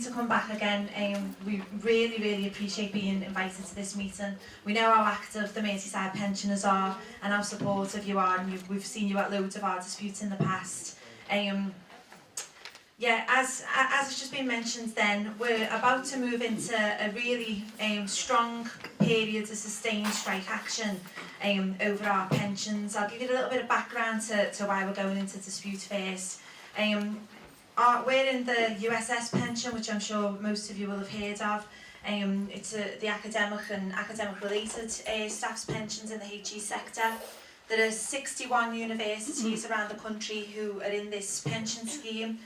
To come back again. We really appreciate being invited to this meeting. We know how active the Mercyside pensioners are and how supportive you are, and we've seen you at loads of our disputes in the past. Yeah, as it's just been mentioned then, we're about to move into a really strong period of sustained strike action over our pensions. I'll give you a little bit of background to why we're going into dispute first. We're in the USS pension, which I'm sure most of you will have heard of. It's the academic and academic-related staff's pensions in the HE sector. There are 61 universities around the country who are in this pension scheme.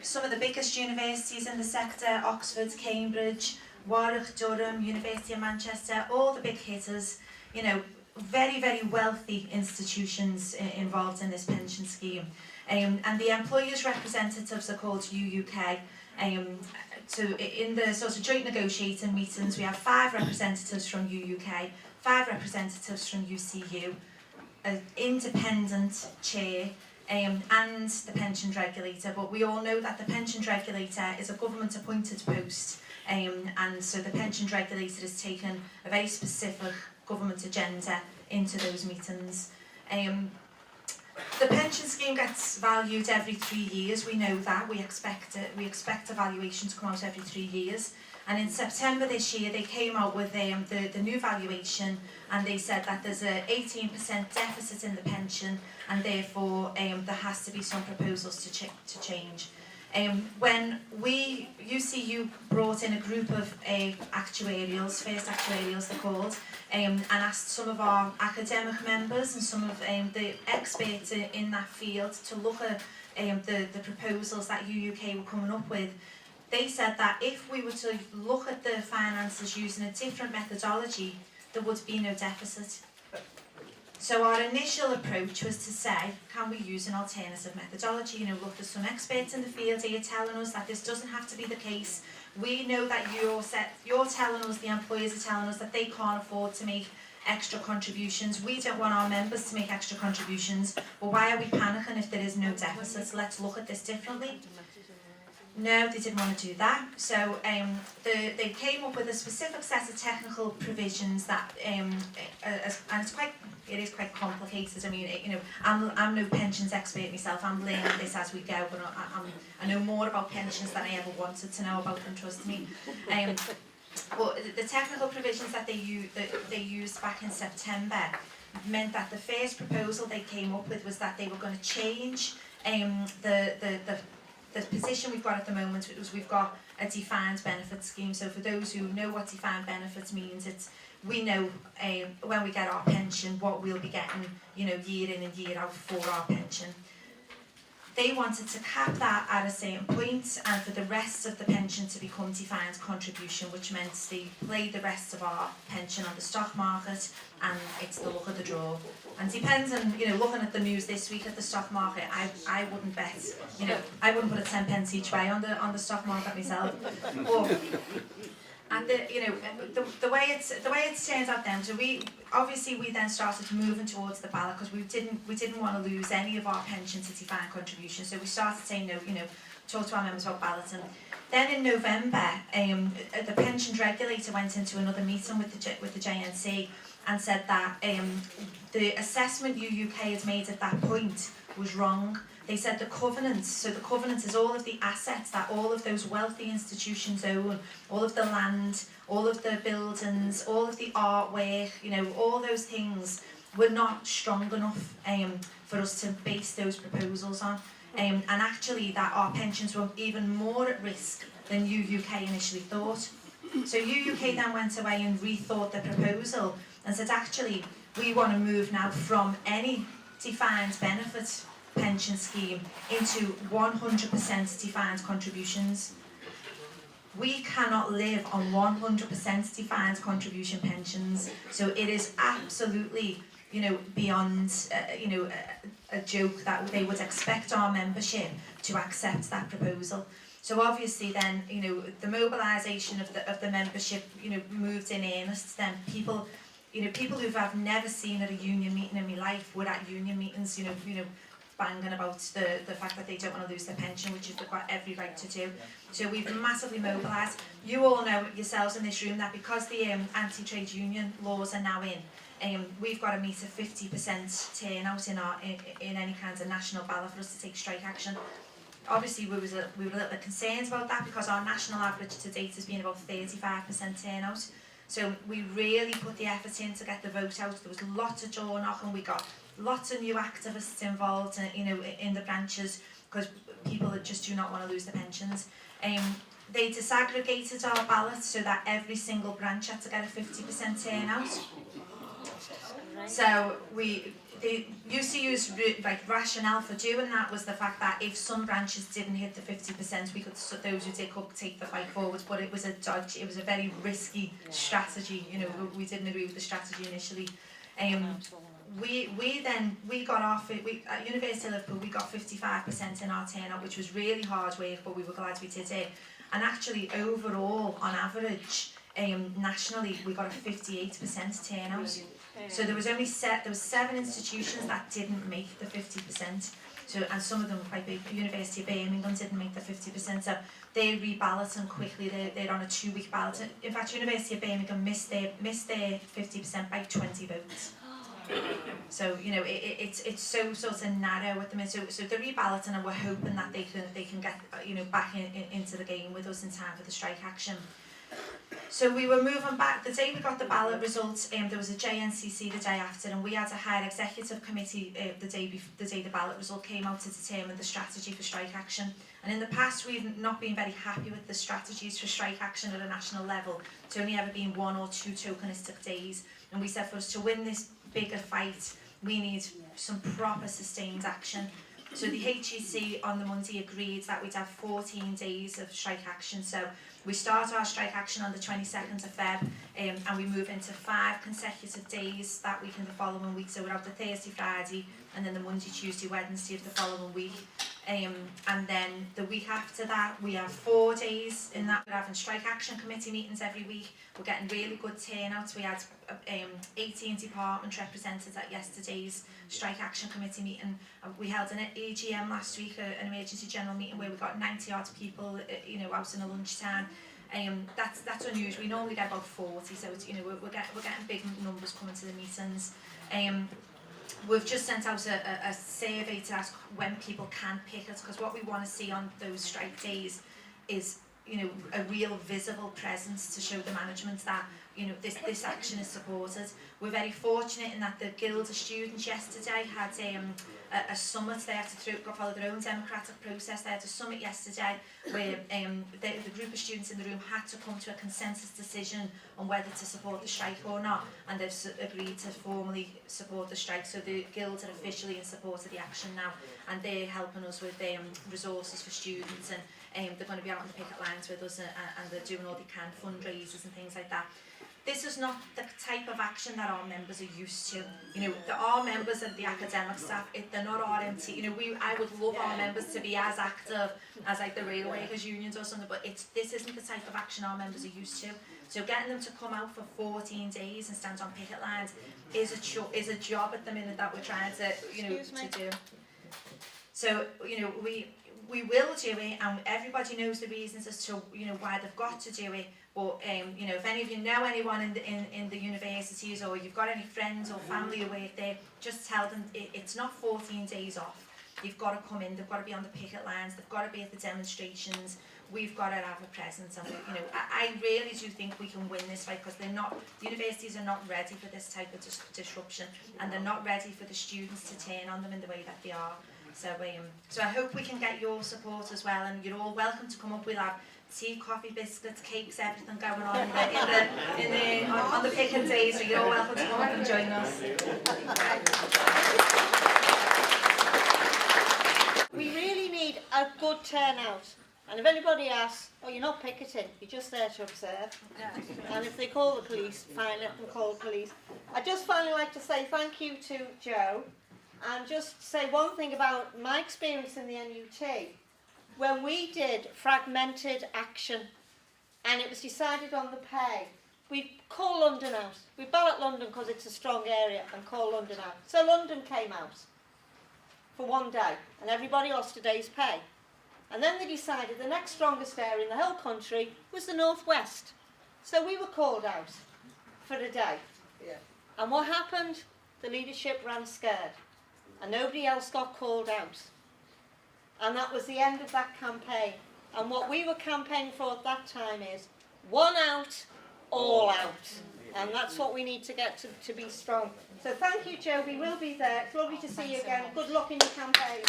Some of the biggest universities in the sector: Oxford, Cambridge, Warwick, Durham, University of Manchester, all the big hitters. You know, very wealthy institutions involved in this pension scheme. And the employers' representatives are called UUK. So in the sort of joint negotiating meetings, we have 5 representatives from UUK, 5 representatives from UCU, an independent chair, and the pensions regulator. But we all know that the pensions regulator is a government-appointed post, and so the pensions regulator has taken a very specific government agenda into those meetings. The pension scheme gets valued every 3 years. We know that. We expect a valuation to come out every 3 years. And in September this year, they came out with the new valuation, and they said that there's an 18% deficit in the pension, and therefore there has to be some proposals to change. When UCU brought in a group of actuarials, first actuarials they're called, and asked some of our academic members and some of the experts in that field to look at the proposals that UUK were coming up with. They said that if we were to look at the finances using a different methodology, there would be no deficit. So our initial approach was to say, can we use an alternative methodology? You know, look, there's some experts in the field here telling us that this doesn't have to be the case. We know that you're telling us, the employers are telling us that they can't afford to make extra contributions. We don't want our members to make extra contributions, but why are we panicking if there is no deficit? Let's look at this differently. No, they didn't want to do that. So they came up with a specific set of technical provisions that, and it is quite complicated. I mean, you know, I'm no pensions expert myself. I'm learning this as we go, but I know more about pensions than I ever wanted to know about them. Trust me. But the technical provisions that they used back in September meant that the first proposal they came up with was that they were going to change the position we've got at the moment. Was we've got a defined benefit scheme. So for those who know what defined benefits means, we know when we get our pension what we'll be getting, you know, year in and year out for our pension. They wanted to cap that at a certain point, and for the rest of the pension to become defined contribution, which meant they played the rest of our pension on the stock market, and it's the luck of the draw. And depends on, you know, looking at the news this week at the stock market, I wouldn't bet, you know, I wouldn't put a 10 pence each way on the stock market myself. And the way it turns out then, so we then started moving towards the ballot because we didn't want to lose any of our pension to defined contribution. So we started saying no, you know, talk to our members about balloting. Then in November, the pensions regulator went into another meeting with the JNC and said that the assessment UUK had made at that point was wrong. They said the covenant, so the covenant is all of the assets that all of those wealthy institutions own, all of the land, all of the buildings, all of the artwork, you know, all those things were not strong enough for us to base those proposals on. And actually that our pensions were even more at risk than UUK initially thought. So UUK then went away and rethought the proposal and said, actually, we want to move now from any defined benefit pension scheme into 100% defined contributions. We cannot live on 100% defined contribution pensions. So it is absolutely, you know, beyond, a joke that they would expect our membership to accept that proposal. So obviously then, you know, the mobilisation of the membership, you know, moved in earnest. Then people who I've never seen at a union meeting in my life were at union meetings, you know, banging about the fact that they don't want to lose their pension, which they've got every right to do. So we've massively mobilised. You all know yourselves in this room that because the anti-trade union laws are now in, we've got to meet a 50% turnout in any kind of national ballot for us to take strike action. Obviously, we were a little bit concerned about that because our national average to date has been about 35% turnout. So we really put the effort in to get the vote out. There was lots of door knocking. We got lots of new activists involved, in the branches because people that just do not want to lose their pensions. They disaggregated our ballots so that every single branch had to get a 50% turnout. So the UCU's rationale for doing that was the fact that if some branches didn't hit the 50%, those who did could take the fight forward. But it was a dodge. It was a very risky strategy. We didn't agree with the strategy initially. We got off it. At University of Liverpool, we got 55% in our turnout, which was really hard work, but we were glad we did it. And actually, overall, on average, nationally, we got a 58% turnout. So there was only 7 institutions that didn't make the 50%. So, and some of them quite big. The University of Birmingham didn't make the 50%. So they reballoting quickly. They're on a 2-week ballot. In fact, University of Birmingham missed their 50% by 20 votes. So it's so sort of narrow at the minute. So they're reballoting, and we're hoping that they can get back into the game with us in time for the strike action. So we were moving back. The day we got the ballot results, there was a JNCC the day after, and we had a higher executive committee the day the ballot result came out to determine the strategy for strike action. And in the past, we've not been very happy with the strategies for strike action at a national level. It's only ever been 1 or 2 tokenistic days. And we said for us to win this bigger fight, we need some proper sustained action. So the HEC on the Monday agreed that we'd have 14 days of strike action. So we start our strike action on the 22nd of Feb, and we move into 5 consecutive days that week and the following week. So we're out the Thursday, Friday, and then the Monday, Tuesday, Wednesday of the following week. And then the week after that, we have 4 days in that. We're having strike action committee meetings every week. We're getting really good turnouts. We had 18 departments represented at yesterday's strike action committee meeting. We held an AGM last week, an emergency general meeting, where we got 90 odd people, out in a lunchtime. That's unusual. We normally get about 40, so it's, we're getting big numbers coming to the meetings. We've just sent out a survey to ask when people can picket, because what we want to see on those strike days is a real visible presence to show the management that this action is supported. We're very fortunate in that the Guild of Students yesterday had a summit. They had to follow their own democratic process. They had a summit yesterday where the group of students in the room had to come to a consensus decision on whether to support the strike or not, and they've agreed to formally support the strike. So the Guild are officially in support of the action now, and they're helping us with resources for students, and they're going to be out on the picket lines with us, and they're doing all they can, fundraisers and things like that. This is not the type of action that our members are used to. Our members and the academic staff, they're not RMT. I would love our members to be as active as the rail workers unions or something, but this isn't the type of action our members are used to. So getting them to come out for 14 days and stand on picket lines is a job at the minute that we're trying to to do. So we will do it, and everybody knows the reasons as to why they've got to do it. But if any of you know anyone in the universities, or you've got any friends or family who work there, just tell them it's not 14 days off. You've got to come in. They've got to be on the picket lines. They've got to be at the demonstrations. We've got to have a presence, and I really do think we can win this fight, because the universities are not ready for this type of disruption, and they're not ready for the students to turn on them in the way that they are. So I hope we can get your support as well, and you're all welcome to come up. We'll have tea, coffee, biscuits, cakes, everything going on on the picking days. So you're all welcome to come up and join us. We really need a good turnout. And if anybody asks, oh, you're not picketing, you're just there to observe. And if they call the police, fine, let them call the police. I'd just finally like to say thank you to Jo, and just say one thing about my experience in the NUT. When we did fragmented action, and it was decided on the pay, we call London out. We ballot London because it's a strong area, and call London out. So London came out. for one day, and everybody lost a day's pay. And then they decided the next strongest area in the whole country was the northwest. So we were called out for a day. Yeah. And what happened? The leadership ran scared, and nobody else got called out. And that was the end of that campaign. And what we were campaigning for at that time is one out, all out. And that's what we need to get to be strong. So thank you, Jo. We will be there. It's lovely to see you again. Good luck in your campaign.